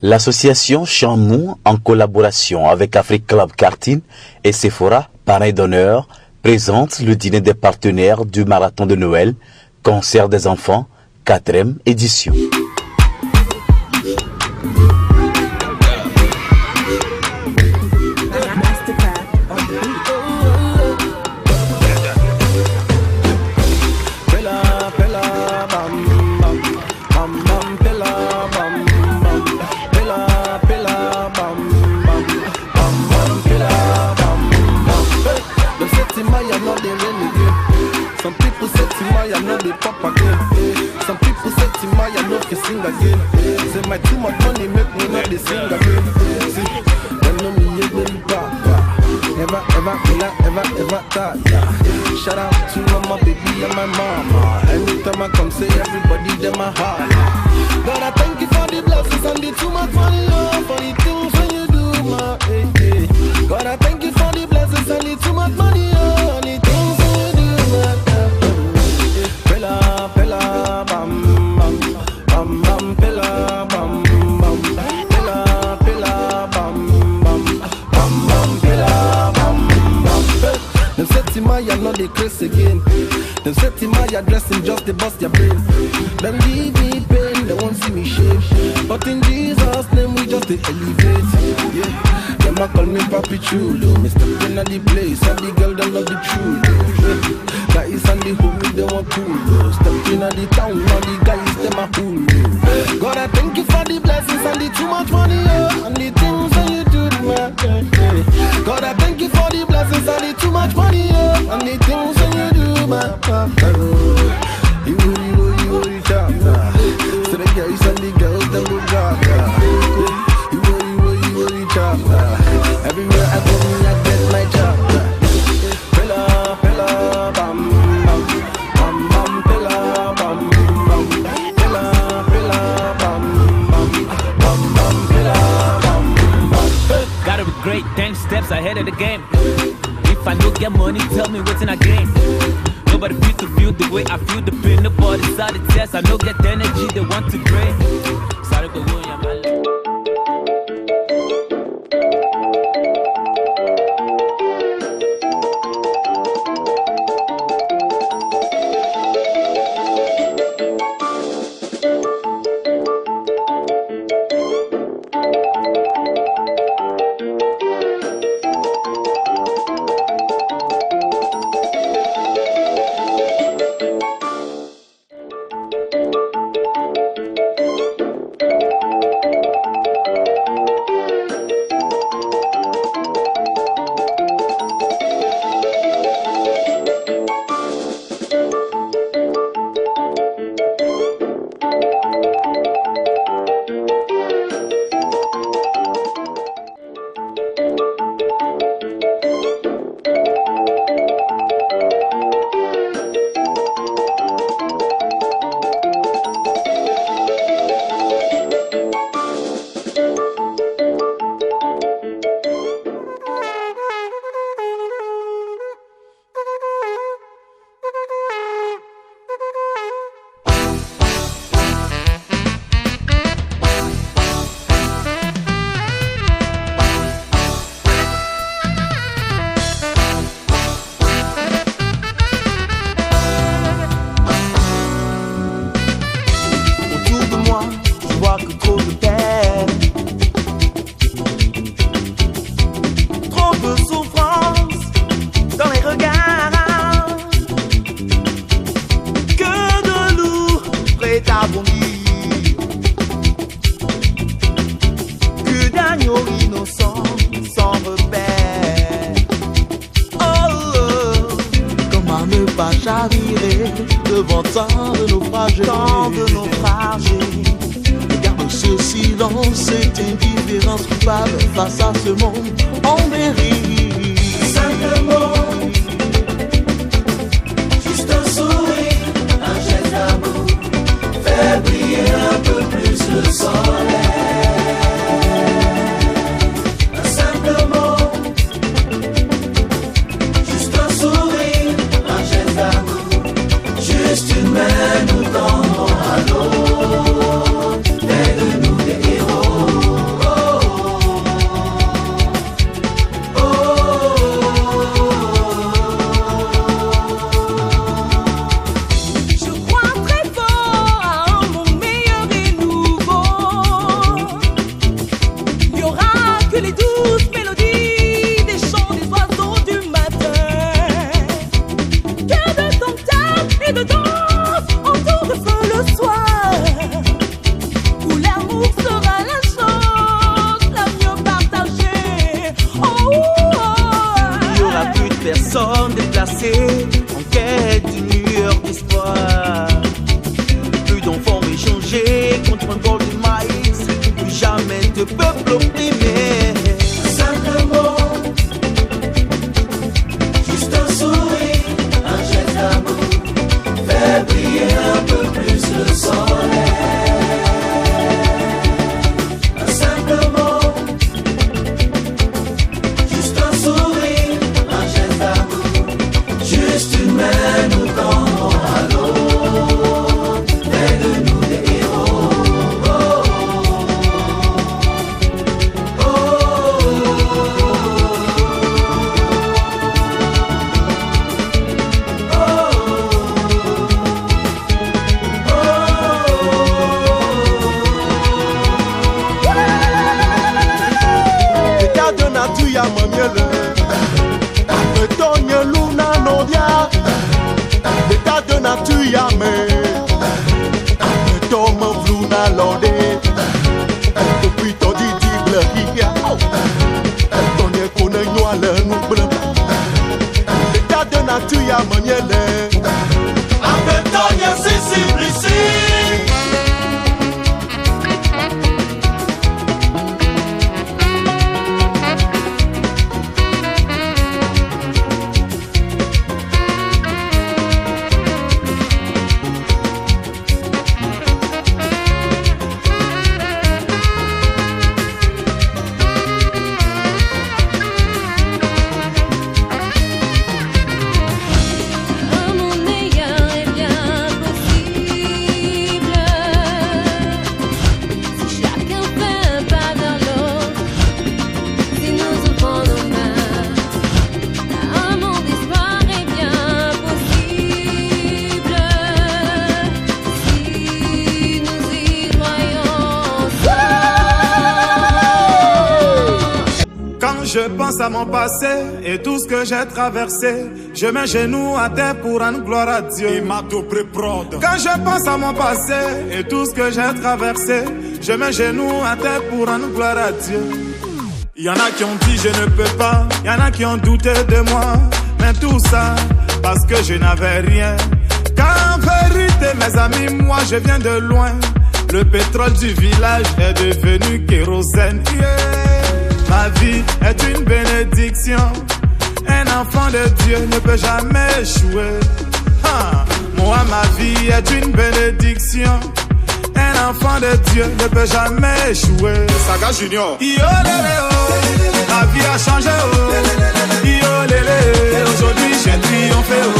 L'association Chamou, en collaboration avec Afrique Club Karting et Sephora, parrain d'honneur, présente le dîner des partenaires du Marathon de Noël, concert des enfants, 4e édition. Some people say Timaya know they pop again. Some people say Timaya know they sing again. Say my too much money make me know they sing again. See, they know me yeah, baby papa. Never ever will I ever die. Shout out to my baby and my mama. Anytime I come say everybody them my heart. God I thank you for the blessings and the too much money love for the things when you do my hey, hey. God I thank you for the blessings and the too much money and the things when you do my Pela, bam, bam, bam, bam, pela, bam, bam, pela, pela, bam, bam, bam, bam, pela, bam, bam. Them say Timaya not the craze again. Them say Timaya dressing just to bust their brain. Them give me pain, they won't see me shame. But in Jesus' name we just elevate. Yeah, them a call me Papi Chulo, Mr. Pin at the place, and the girl them love the truth. Guys and the homie they want cool. Step in at the town, all the guys them a cool. God I thank you for the blessings and the too much money, and the things that you do to me. God I thank you for the blessings and the too much money, and the things that you do, man. You chopper. So the guys and the girls them go gaga. You chopper. Everywhere I go, me I get my chopper. Pela, pela, bam, bam, bam, bam, pela, bam, bam, pela, pela, bam, bam, bam, bam, pela, bam, bam. Gotta be great, 10 steps ahead of the game. If I don't get money, tell me what's in a game. Nobody feel the way I feel the pain. Nobody saw the test, I don't get the energy they want to drain. Sorry, but William, devant tant de naufragés. Regarde ce silence, cette indifférence coupable face à ce monde en mérite. Simplement, juste un sourire, un geste d'amour, fait briller un peu plus le soleil. Simplement, juste un sourire, un geste d'amour, juste une main nous tendons à l'autre, fais de nous des héros. ce peuple opprimé. Un simple mot, juste un sourire, un geste d'amour, fait briller un peu plus le soleil. Un simple mot, juste un sourire, un geste d'amour, juste une main nous tendons à l'autre, fait de nous des héros. L'état de nature ya mamiele, Betonye luna nodia. L'état de nature ya me, Betome fluna lode. Depuis ton didible ria, Tonye kone nywa le nouble. L'état de nature ya mamiele, Betonye sensibiliser. Un monde meilleur est bien possible si chacun fait un pas vers l'autre, si nous ouvrons nos mains. Un monde d'espoir est bien possible si nous y croyons. Quand je pense à mon passé et tout ce que j'ai traversé, je mets genoux à terre pour rendre gloire à Dieu. Quand je pense à mon passé et tout ce que j'ai traversé, je mets genoux à terre pour rendre gloire à Dieu. Il y en a qui ont dit je ne peux pas, il y en a qui ont douté de moi, mais tout ça parce que je n'avais rien. Car en vérité mes amis, moi je viens de loin. Le pétrole du village est devenu kérosène. Yeah. Ma vie est une bénédiction. Un enfant de Dieu ne peut jamais échouer. Moi, ma vie est une bénédiction. Un enfant de Dieu ne peut jamais échouer. Saga Junior. Yo lélé, oh. Ma vie a changé. Oh. Yo lélé, aujourd'hui j'ai triomphé. Oh.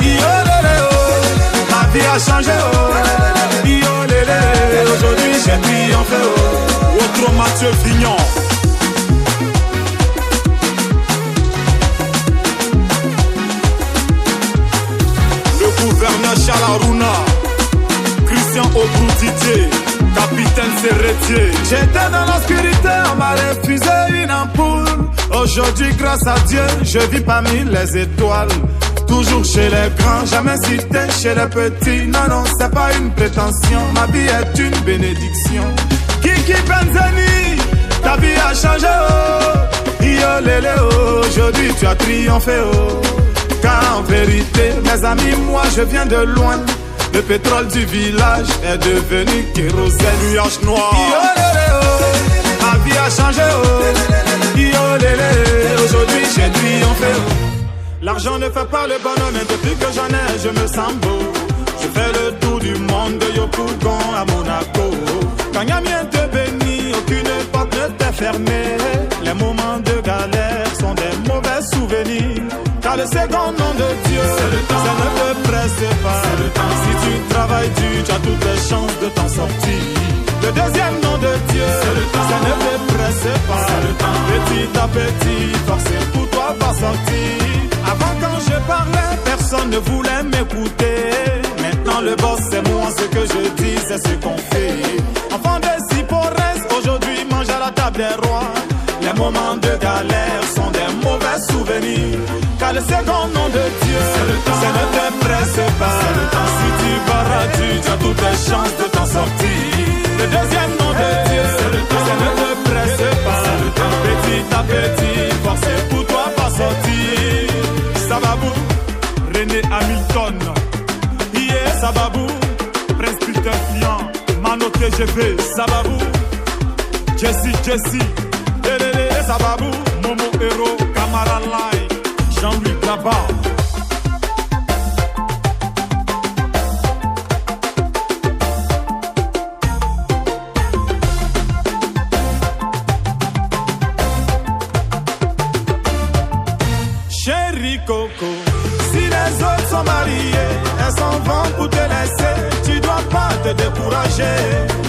Yo lélé, oh. Ma vie a changé. Oh. Yo lélé, aujourd'hui j'ai triomphé. Oh. Autre Mathieu Vignon. Gouverneur Chalaruna, Christian Obrou Didier, capitaine Serretier. J'étais dans l'obscurité, on m'a refusé une ampoule. Aujourd'hui, grâce à Dieu, je vis parmi les étoiles. Toujours chez les grands, jamais cité chez les petits. Non, non, c'est pas une prétention, ma vie est une bénédiction. Kiki Benzani, ta vie a changé, oh. Yo lélé, oh. Aujourd'hui tu as triomphé, oh. Car en vérité, mes amis, moi je viens de loin. Le pétrole du village est devenu kérosène. Nuage noir. Yo lélé, oh. Ma vie a changé, oh. Yo lélé, aujourd'hui j'ai triomphé, oh. L'argent ne fait pas le bonheur, mais depuis que j'en ai, je me sens beau. Je fais le tour du monde de Yopougon à Monaco. Quand Yamien te bénit, aucune porte ne t'est fermée. Les moments de galère sont des mauvais souvenirs. Car le second nom de Dieu, ça ne te presse pas. Si tu travailles dur, tu as toutes les chances de t'en sortir. Le deuxième nom de Dieu, ça ne te presse pas. Petit à petit, forcé pour toi va sortir. Avant quand je parlais, personne ne voulait m'écouter. Maintenant le boss c'est moi, ce que je dis c'est ce qu'on fait. Enfant de Ziporès, aujourd'hui mange à la table des rois. Les moments de galère sont des mauvais souvenirs. Car le second nom de Dieu, ça ne te presse pas. Si tu vas rater, tu as toutes les chances de t'en sortir. Le deuxième nom de Dieu, ça ne te presse pas. Petit à petit, forcé pour toi pas sortir. Sababou, René Hamilton, yeah, Sababou, Prince Peter Fian, Mano TGV, Sababou, Jessie, Lelele, Sababou, Momo Hero, Camara Lai, Jean-Louis Blabard. Chérie Coco, si les autres sont mariés, elles s'en vont pour te laisser. Tu dois pas te décourager.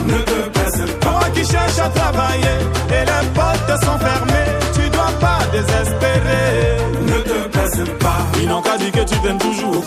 Ne te presse pas. Toi qui cherches à travailler et les portes sont fermées, tu dois pas désespérer. Ne te presse pas. Ils n'ont qu'à dire que tu t'aimes toujours.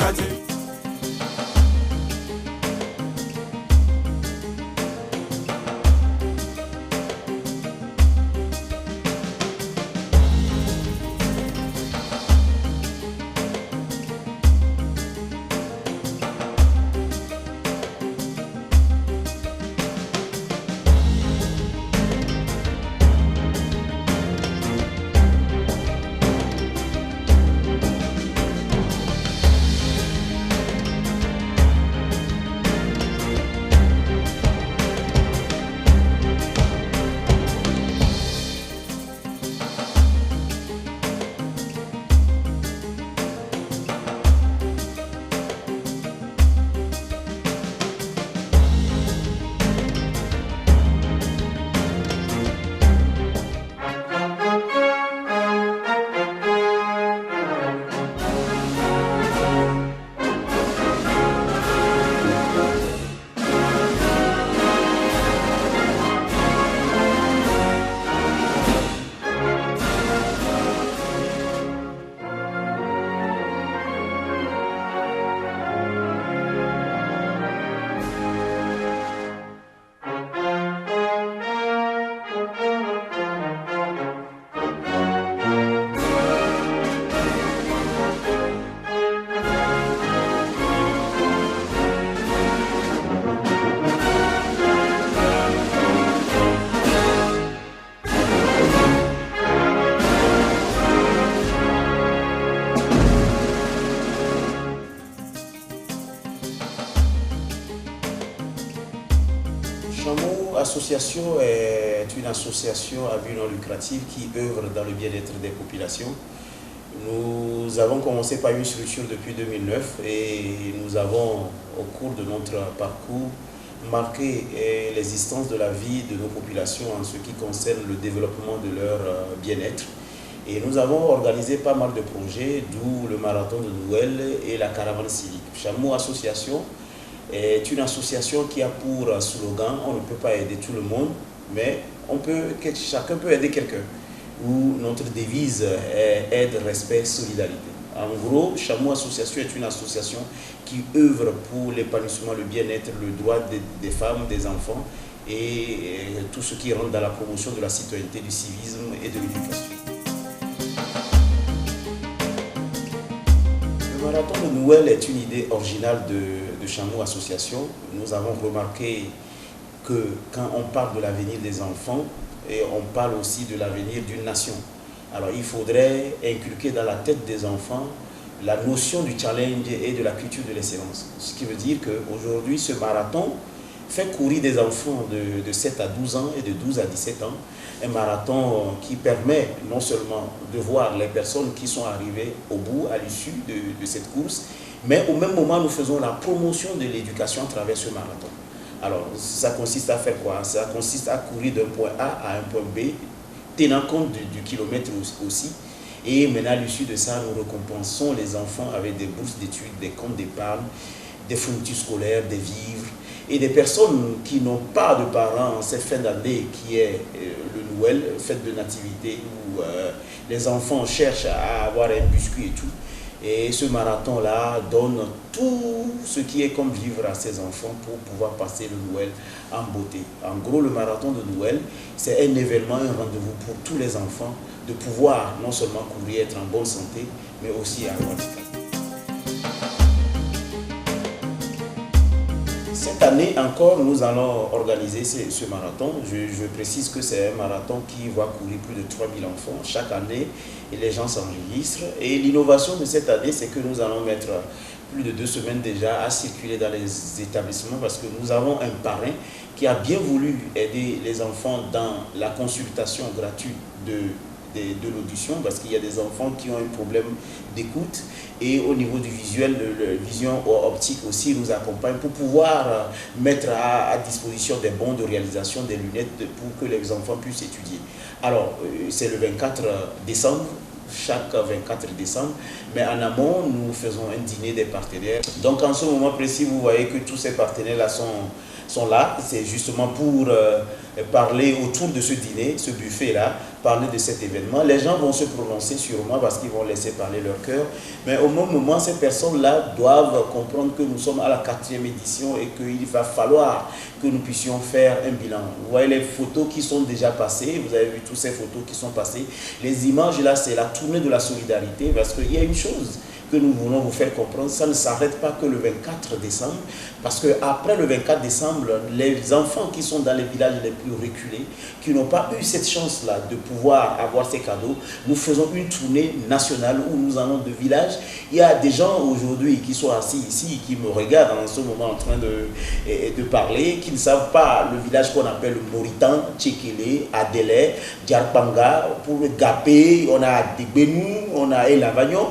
L'association est une association à but non lucratif qui œuvre dans le bien-être des populations. Nous avons commencé par une structure depuis 2009 et nous avons, au cours de notre parcours, marqué l'existence de la vie de nos populations en ce qui concerne le développement de leur bien-être. Et nous avons organisé pas mal de projets, d'où le marathon de Noël et la caravane civique. Chameau Association est une association qui a pour slogan « On ne peut pas aider tout le monde, mais chacun peut aider quelqu'un ». Où notre devise est aide, respect, solidarité. En gros, Chameau Association est une association qui œuvre pour l'épanouissement, le bien-être, le droit des femmes, des enfants et tout ce qui rentre dans la promotion de la citoyenneté, du civisme et de l'éducation. Le marathon de Noël est une idée originale de Chameau Association. Nous avons remarqué que quand on parle de l'avenir des enfants, et on parle aussi de l'avenir d'une nation. Alors il faudrait inculquer dans la tête des enfants la notion du challenge et de la culture de l'excellence. Ce qui veut dire qu'aujourd'hui, ce marathon fait courir des enfants de 7 à 12 ans et de 12 à 17 ans. Un marathon qui permet non seulement de voir les personnes qui sont arrivées au bout, à l'issue de cette course, mais au même moment, nous faisons la promotion de l'éducation à travers ce marathon. Alors, ça consiste à faire quoi? Ça consiste à courir d'un point A à un point B, tenant compte du kilomètre aussi. Et maintenant, à l'issue de ça, nous récompensons les enfants avec des bourses d'études, des comptes d'épargne, des fournitures scolaires, des vivres. Et des personnes qui n'ont pas de parents en cette fin d'année, qui est le Noël, fête de nativité, où les enfants cherchent à avoir un biscuit et tout. Et ce marathon-là donne tout ce qui est comme vivre à ces enfants pour pouvoir passer le Noël en beauté. En gros, le marathon de Noël, c'est un événement, un rendez-vous pour tous les enfants de pouvoir non seulement courir, être en bonne santé, mais aussi avoir du calme. Cette année encore, nous allons organiser ce marathon. Je précise que c'est un marathon qui va courir plus de 3000 enfants chaque année et les gens s'enregistrent. Et l'innovation de cette année, c'est que nous allons mettre plus de 2 semaines déjà à circuler dans les établissements parce que nous avons un parrain qui a bien voulu aider les enfants dans la consultation gratuite de l'audition, parce qu'il y a des enfants qui ont un problème d'écoute, et au niveau du visuel, la vision optique aussi nous accompagne pour pouvoir mettre à disposition des bons de réalisation, des lunettes pour que les enfants puissent étudier. Alors, c'est le 24 décembre, chaque 24 décembre, mais en amont, nous faisons un dîner des partenaires. Donc en ce moment précis, vous voyez que tous ces partenaires-là sont là. C'est justement pour parler autour de ce dîner, ce buffet-là, parler de cet événement. Les gens vont se prononcer sûrement parce qu'ils vont laisser parler leur cœur. Mais au même moment, ces personnes-là doivent comprendre que nous sommes à la 4e édition et qu'il va falloir que nous puissions faire un bilan. Vous voyez les photos qui sont déjà passées, vous avez vu toutes ces photos qui sont passées. Les images là, c'est la tournée de la solidarité, parce qu'il y a une chose que nous voulons vous faire comprendre, ça ne s'arrête pas que le 24 décembre, parce qu'après le 24 décembre, les enfants qui sont dans les villages les plus reculés, qui n'ont pas eu cette chance-là de pouvoir avoir ces cadeaux, nous faisons une tournée nationale où nous allons de villages. Il y a des gens aujourd'hui qui sont assis ici, qui me regardent en ce moment en train de parler, qui ne savent pas le village qu'on appelle le Moritan, Tchekele, Adélé, Djarpanga, pour Gapé, on a Degbenou, on a Elavagnon.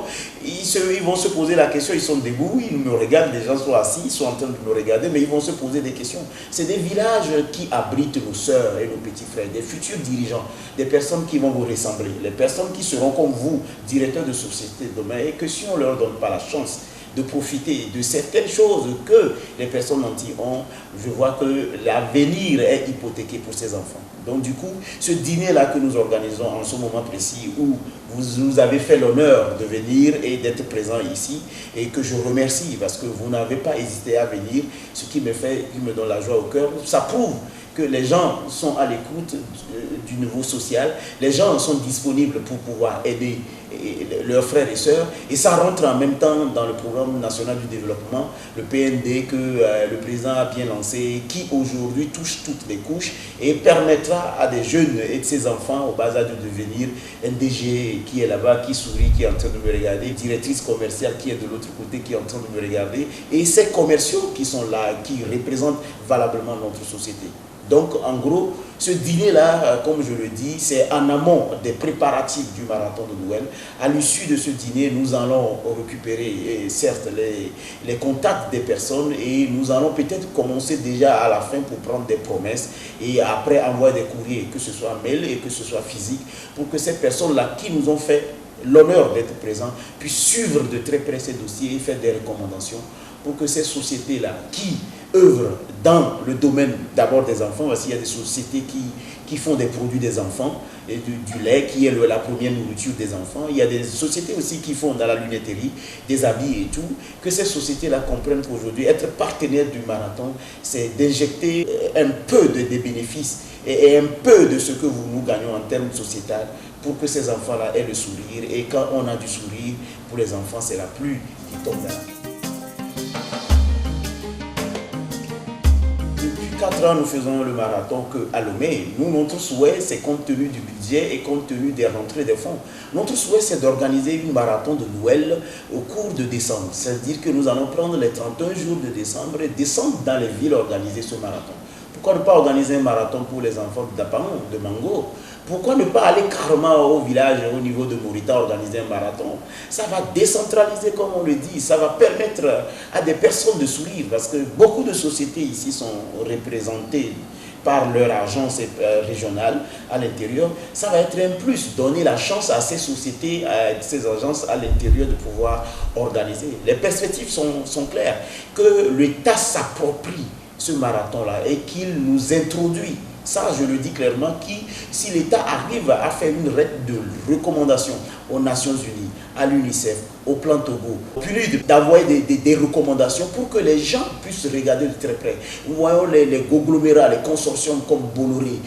Ils vont se poser la question, ils sont debout, ils me regardent, les gens sont assis, ils sont en train de me regarder, mais ils vont se poser des questions. C'est des villages qui abritent nos sœurs et nos petits frères, des futurs dirigeants, des personnes qui vont vous ressembler, les personnes qui seront comme vous, directeurs de société demain, et que si on ne leur donne pas la chance de profiter de certaines choses que les personnes nantis ont, je vois que l'avenir est hypothéqué pour ces enfants. Donc du coup, ce dîner-là que nous organisons en ce moment précis, où vous nous avez fait l'honneur de venir et d'être présent ici, et que je remercie parce que vous n'avez pas hésité à venir, ce qui me donne la joie au cœur, ça prouve que les gens sont à l'écoute du niveau social, les gens sont disponibles pour pouvoir aider leurs frères et sœurs, et ça rentre en même temps dans le programme national du développement, le PND que le président a bien lancé, qui aujourd'hui touche toutes les couches et permettra à des jeunes et de ses enfants au bas âge de devenir un DG qui est là-bas, qui sourit, qui est en train de me regarder, directrice commerciale qui est de l'autre côté, qui est en train de me regarder, et ces commerciaux qui sont là, qui représentent valablement notre société. Donc, en gros, ce dîner-là, comme je le dis, c'est en amont des préparatifs du marathon de Noël. À l'issue de ce dîner, nous allons récupérer, certes, les contacts des personnes, et nous allons peut-être commencer déjà à la fin pour prendre des promesses et après envoyer des courriers, que ce soit mail et que ce soit physique, pour que ces personnes-là qui nous ont fait l'honneur d'être présents puissent suivre de très près ces dossiers et faire des recommandations pour que ces sociétés-là qui œuvrent dans le domaine d'abord des enfants, parce qu'il y a des sociétés qui font des produits des enfants, et du lait qui est la première nourriture des enfants. Il y a des sociétés aussi qui font dans la lunetterie des habits et tout, que ces sociétés-là comprennent qu'aujourd'hui, être partenaire du marathon, c'est d'injecter un peu des bénéfices et un peu de ce que nous gagnons en termes sociétal pour que ces enfants-là aient le sourire. Et quand on a du sourire, pour les enfants, c'est la pluie qui tombe dans la vie. Depuis 4 ans, nous faisons le marathon à Lomé. Nous, notre souhait, c'est compte tenu du budget et compte tenu des rentrées des fonds. Notre souhait, c'est d'organiser une marathon de Noël au cours de décembre. C'est-à-dire que nous allons prendre les 31 jours de décembre et descendre dans les villes organiser ce marathon. Pourquoi ne pas organiser un marathon pour les enfants de Dapamon, de Mango? Pourquoi ne pas aller carrément au village, au niveau de Morita, organiser un marathon? Ça va décentraliser, comme on le dit. Ça va permettre à des personnes de sourire, parce que beaucoup de sociétés ici sont représentées par leur agence régionale à l'intérieur. Ça va être un plus, donner la chance à ces sociétés, à ces agences à l'intérieur de pouvoir organiser. Les perspectives sont claires, que l'État s'approprie ce marathon-là et qu'il nous introduit. Ça, je le dis clairement, si l'État arrive à faire une lettre de recommandation aux Nations Unies, à l'UNICEF, au plan Togo, puis d'envoyer des recommandations pour que les gens puissent regarder de très près. Nous voyons les conglomérats, les consortiums comme Bolloré.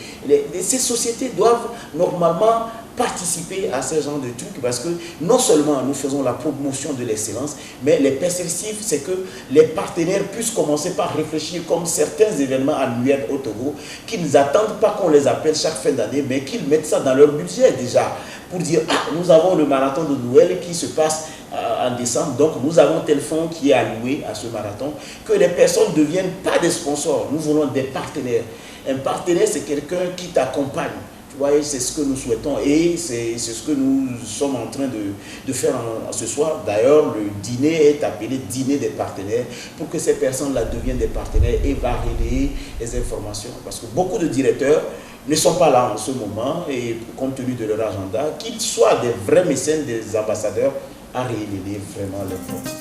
Ces sociétés doivent normalement participer à ce genre de trucs, parce que non seulement nous faisons la promotion de l'excellence, mais les perspectives, c'est que les partenaires puissent commencer par réfléchir comme certains événements annuels au Togo, qu'ils n'attendent pas qu'on les appelle chaque fin d'année, mais qu'ils mettent ça dans leur budget déjà, pour dire, ah, nous avons le marathon de Noël qui se passe en décembre. Donc nous avons tel fonds qui est alloué à ce marathon, que les personnes ne deviennent pas des sponsors. Nous voulons des partenaires. Un partenaire, c'est quelqu'un qui t'accompagne. Tu vois, c'est ce que nous souhaitons et c'est ce que nous sommes en train de faire ce soir. D'ailleurs, le dîner est appelé dîner des partenaires pour que ces personnes-là deviennent des partenaires et va relayer les informations. Parce que beaucoup de directeurs ne sont pas là en ce moment et compte tenu de leur agenda, qu'ils soient des vrais mécènes, des ambassadeurs, à relayer vraiment l'information.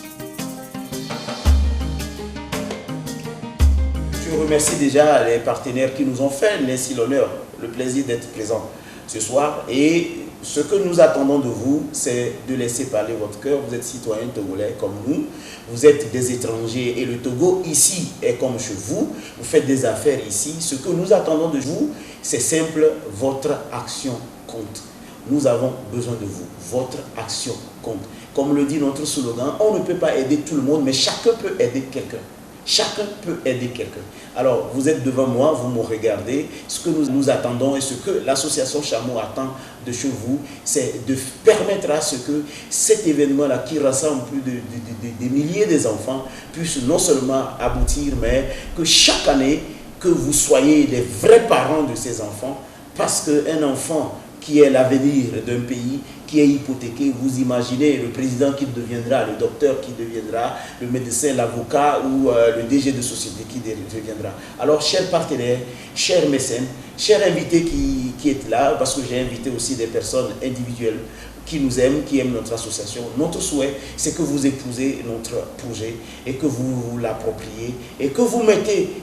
Je remercie déjà les partenaires qui nous ont fait ainsi l'honneur, le plaisir d'être présents ce soir. Et ce que nous attendons de vous, c'est de laisser parler votre cœur. Vous êtes citoyens togolais comme nous, vous êtes des étrangers et le Togo ici est comme chez vous. Vous faites des affaires ici. Ce que nous attendons de vous, c'est simple, votre action compte. Nous avons besoin de vous. Votre action compte. Comme le dit notre slogan, on ne peut pas aider tout le monde, mais chacun peut aider quelqu'un. Chacun peut aider quelqu'un. Alors, vous êtes devant moi, vous me regardez. Ce que nous attendons et ce que l'association Chameau attend de chez vous, c'est de permettre à ce que cet événement-là, qui rassemble plus des milliers d'enfants, puisse non seulement aboutir, mais que chaque année, que vous soyez les vrais parents de ces enfants, parce qu'un enfant qui est l'avenir d'un pays, qui est hypothéqué, vous imaginez le président qui deviendra, le docteur qui deviendra, le médecin, l'avocat ou le DG de société qui deviendra. Alors, chers partenaires, chers mécènes, chers invités qui êtes là, parce que j'ai invité aussi des personnes individuelles qui nous aiment, qui aiment notre association. Notre souhait, c'est que vous épousez notre projet et que vous l'appropriez et que vous mettez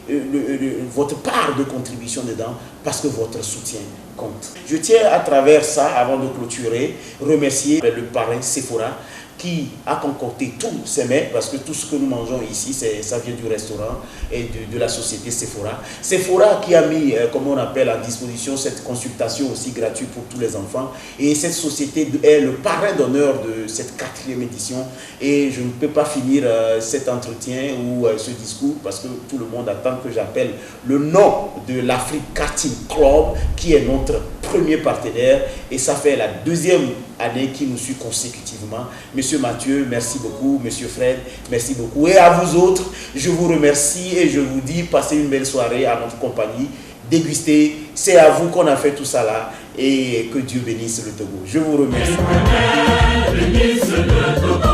votre part de contribution dedans parce que votre soutien compte. Je tiens à travers ça, avant de clôturer, remercier le parrain Sephora qui a concocté tous ces mets, parce que tout ce que nous mangeons ici, ça vient du restaurant et de la société Sephora. Sephora qui a mis, comme on appelle, à disposition cette consultation aussi gratuite pour tous les enfants. Et cette société est le parrain d'honneur de cette 4e édition. Et je ne peux pas finir cet entretien ou ce discours, parce que tout le monde attend que j'appelle le nom de l'Afrique Karting Club, qui est notre premier partenaire. Et ça fait la 2e année qui nous suit consécutivement. Monsieur Mathieu, merci beaucoup. Monsieur Fred, merci beaucoup. Et à vous autres, je vous remercie et je vous dis passez une belle soirée à notre compagnie. Dégustez, c'est à vous qu'on a fait tout ça là. Et que Dieu bénisse le Togo. Je vous remercie. Bénisse le Togo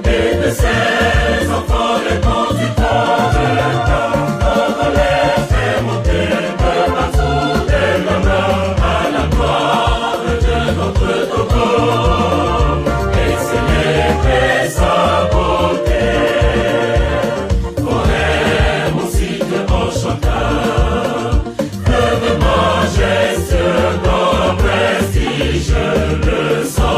et de ses enfants les conducteurs de l'État. On les fait monter de partout de l'honneur à la gloire de notre Togo et célébrer sa beauté. On aime aussi que bon chanteur, de majesté, de prestige, le sang,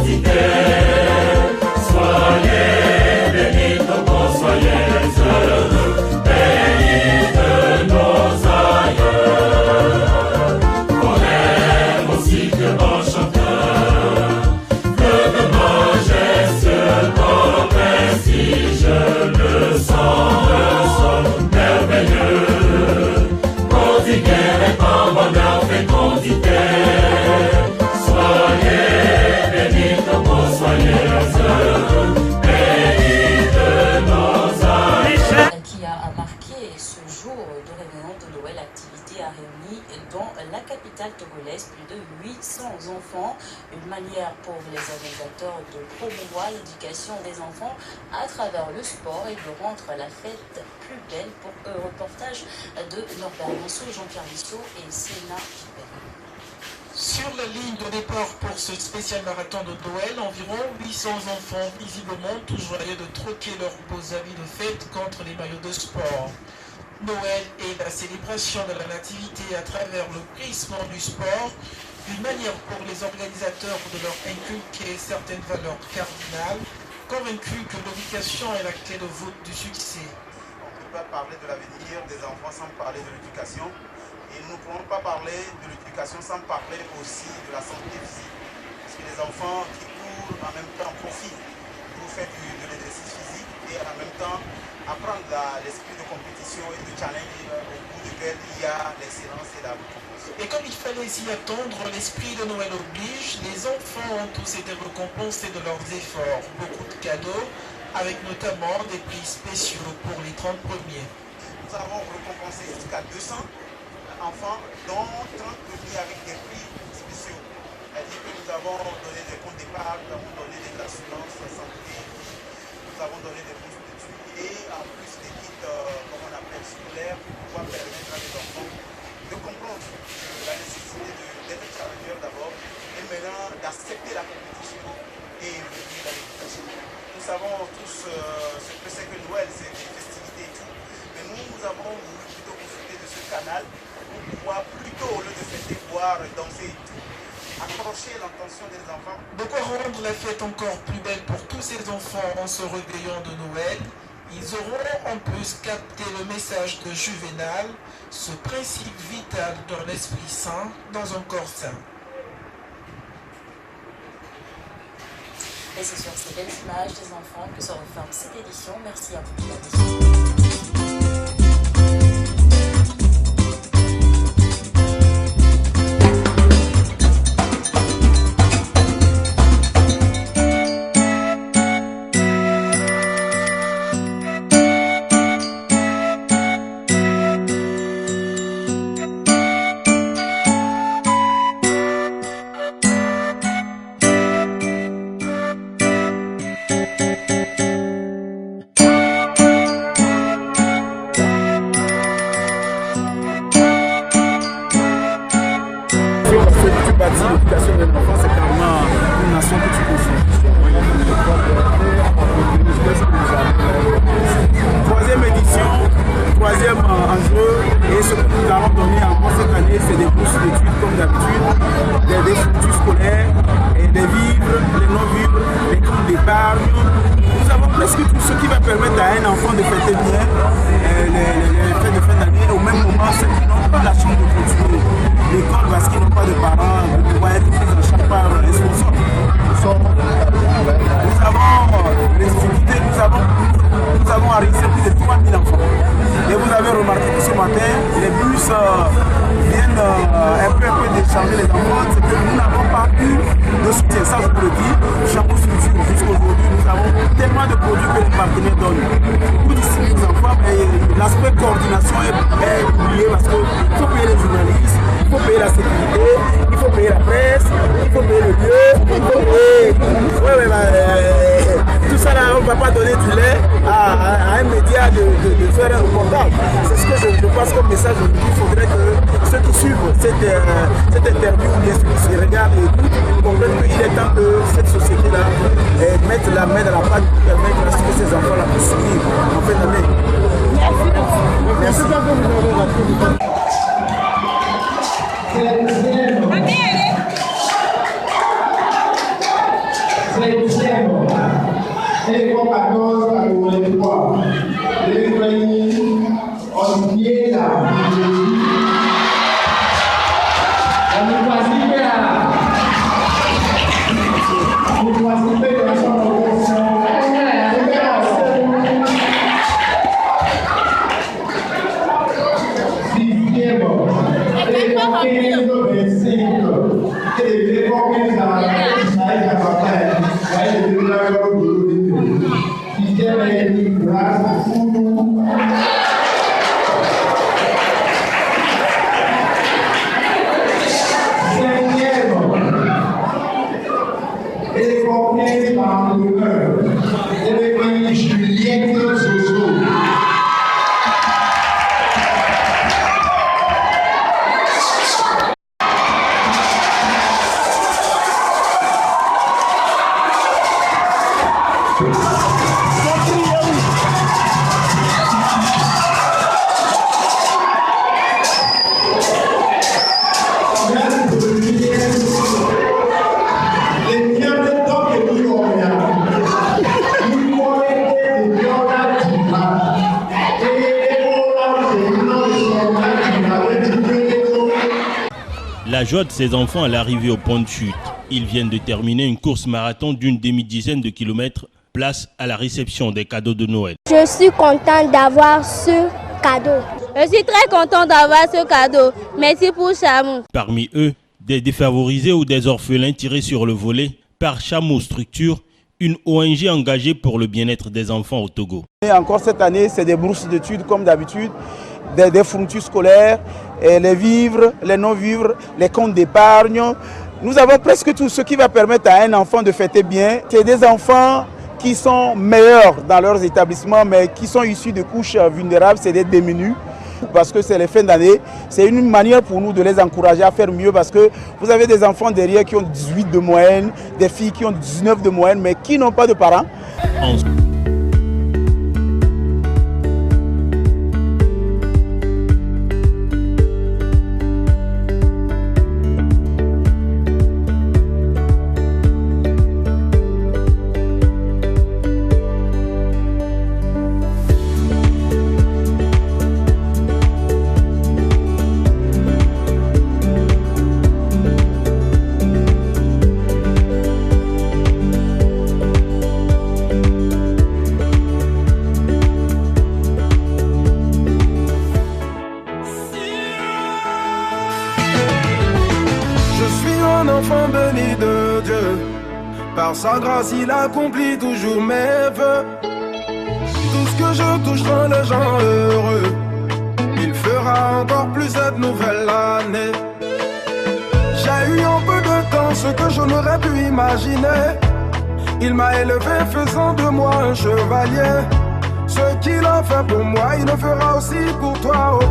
fécondité. Soyez bénis, Togo, soyez heureux, pays de nos aïeux. On aime aussi que bon chanteur, que de majestueux poète, si je le sens merveilleux. Prodiguer est en bonheur, fécondité. Soyez bénis, Togo, soyez heureux, pays de nos aïeux. Qui a marqué ce jour de réveillon de Noël, l'activité a réuni dans la capitale togolaise plus de 800 enfants. Une manière pour les organisateurs de promouvoir l'éducation des enfants à travers le sport et de rendre la fête plus belle. Pour eux, reportage de Norbert Mansour, Jean-Pierre Bissot et Sénat Kipel. Sur la ligne de départ pour ce spécial marathon de Noël, environ 800 enfants, visiblement tout joyeux de troquer leurs beaux habits de fête contre les maillots de sport. Noël est la célébration de la nativité à travers le prisme du sport, une manière pour les organisateurs de leur inculquer certaines valeurs cardinales, convaincus que l'éducation est la clé de voûte du succès. On ne peut pas parler de l'avenir des enfants sans parler de l'éducation. Et nous ne pouvons pas parler de l'éducation sans parler aussi de la santé physique. Parce que les enfants qui courent en même temps profitent pour faire de l'exercice physique et en même temps apprendre l'esprit de compétition et de challenge au bout duquel il y a l'excellence et la récompense. Et comme il fallait s'y attendre, l'esprit de Noël oblige, les enfants ont tous été récompensés de leurs efforts. Beaucoup de cadeaux, avec notamment des prix spéciaux pour les 30 premiers. Nous avons récompensé jusqu'à 200 enfants, dont 30 premiers avec des prix spéciaux. C'est-à-dire que nous avons donné des comptes d'épargne, nous avons donné des assurances santé, nous avons donné des bourses d'études et en plus des kits, comme on appelle, scolaires, pour pouvoir permettre à les enfants de comprendre la nécessité d'être challenger d'abord et maintenant d'accepter la compétition et évoluer dans l'éducation. Nous savons tous ce que c'est que Noël, c'est des festivités et tout, mais nous avons voulu plutôt profiter de ce canal pour pouvoir plutôt, au lieu de fêter, boire, danser et tout, accrocher l'attention des enfants. De quoi rendre la fête encore plus belle pour tous ces enfants en ce réveillon de Noël. Ils auront en plus capté le message de Juvénal, ce principe vital d'un esprit sain dans un corps sain. Et c'est sur ces belles images des enfants que se referme cette édition. Merci à vous. L'éducation des enfants, c'est carrément une nation que tu construis. Troisième édition, troisième enjeu, et ce que nous allons donner encore cette année, c'est des bourses d'études comme d'habitude, des fournitures scolaires, et des vivres, les non-vivres, les comptes d'épargne. Nous avons presque tout ce qui va permettre à un enfant de fêter bien les fêtes de fin d'année, au même moment, ceux qui n'ont pas la chance de continuer l'école parce qu'ils n'ont pas de parents, de pouvoir être pris en charge par les sponsors. Nous avons les difficultés, nous avons arrêté plus de 3000 enfants. Et vous avez remarqué que ce matin, les bus viennent un peu décharger les enfants. C'est que nous n'avons pas eu de soutien. Ça, je vous le dis, chapeau structure. Jusqu'aujourd'hui, nous avons tellement de produits que les partenaires donnent. Pour distribuer aux enfants, l'aspect coordination est oublié parce qu'il faut payer les journalistes, il faut payer la sécurité, il faut payer la presse, il faut payer le lieu, il faut payer... tout ça là, on ne va pas donner du lait à un média de faire un reportage. C'est ce que je pense comme message aujourd'hui. Il faudrait que ceux qui suivent cette interview, bien ceux qui se regardent et écoutent, comprennent qu'il est temps que cette société-là mette la main dans la pâte pour permettre à ce que ces enfants-là puissent survivre en fin d'année. Merci. La joie de ces enfants à l'arrivée au point de chute. Ils viennent de terminer une course marathon d'une demi-dizaine de kilomètres. Place à la réception des cadeaux de Noël. Je suis contente d'avoir ce cadeau. Je suis très contente d'avoir ce cadeau. Merci pour Chamou. Parmi eux, des défavorisés ou des orphelins tirés sur le volet par Chamou Structure, une ONG engagée pour le bien-être des enfants au Togo. Et encore cette année, c'est des bourses d'études comme d'habitude, des fournitures scolaires, et les vivres, les non-vivres, les comptes d'épargne. Nous avons presque tout ce qui va permettre à un enfant de fêter bien. C'est des enfants qui sont meilleurs dans leurs établissements, mais qui sont issus de couches vulnérables, c'est des démunis. Parce que c'est les fins d'année, c'est une manière pour nous de les encourager à faire mieux parce que vous avez des enfants derrière qui ont 18 de moyenne, des filles qui ont 19 de moyenne, mais qui n'ont pas de parents. Par sa grâce, il accomplit toujours mes vœux. Tout ce que je touche rend les gens heureux. Il fera encore plus cette nouvelle année. J'ai eu un peu de temps ce que je n'aurais pu imaginer. Il m'a élevé faisant de moi un chevalier. Ce qu'il a fait pour moi, il le fera aussi pour toi. Oh.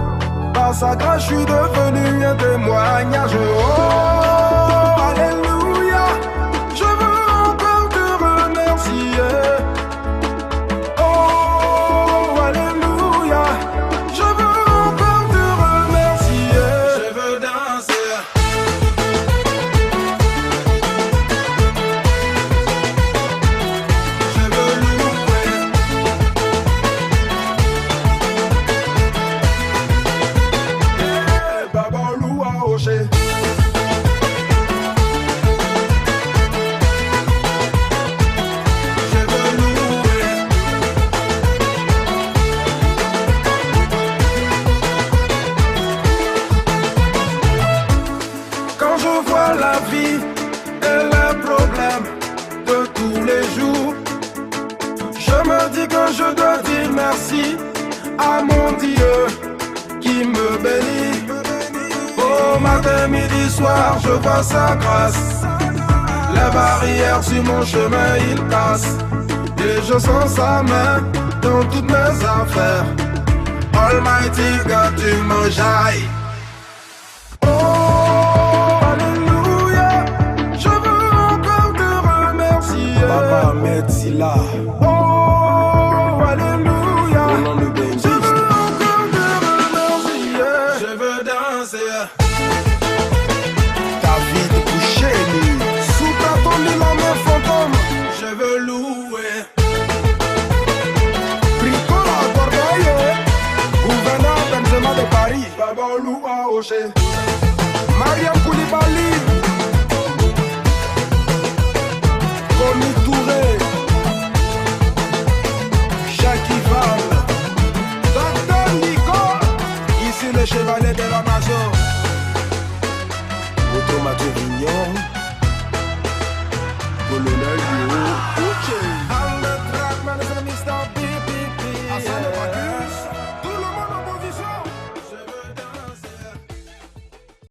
Par sa grâce, je suis devenu un témoignage. Oh, alléluia. Je dois dire merci à mon Dieu qui me bénit. Au matin, midi, soir, je vois sa grâce. Les barrières sur mon chemin, il casse. Et je sens sa main dans toutes mes affaires. Almighty God, tu me jailles. Oh, alléluia. Je veux encore te remercier. Papa, merci là. à Oché. Mariam Koulibaly, Komi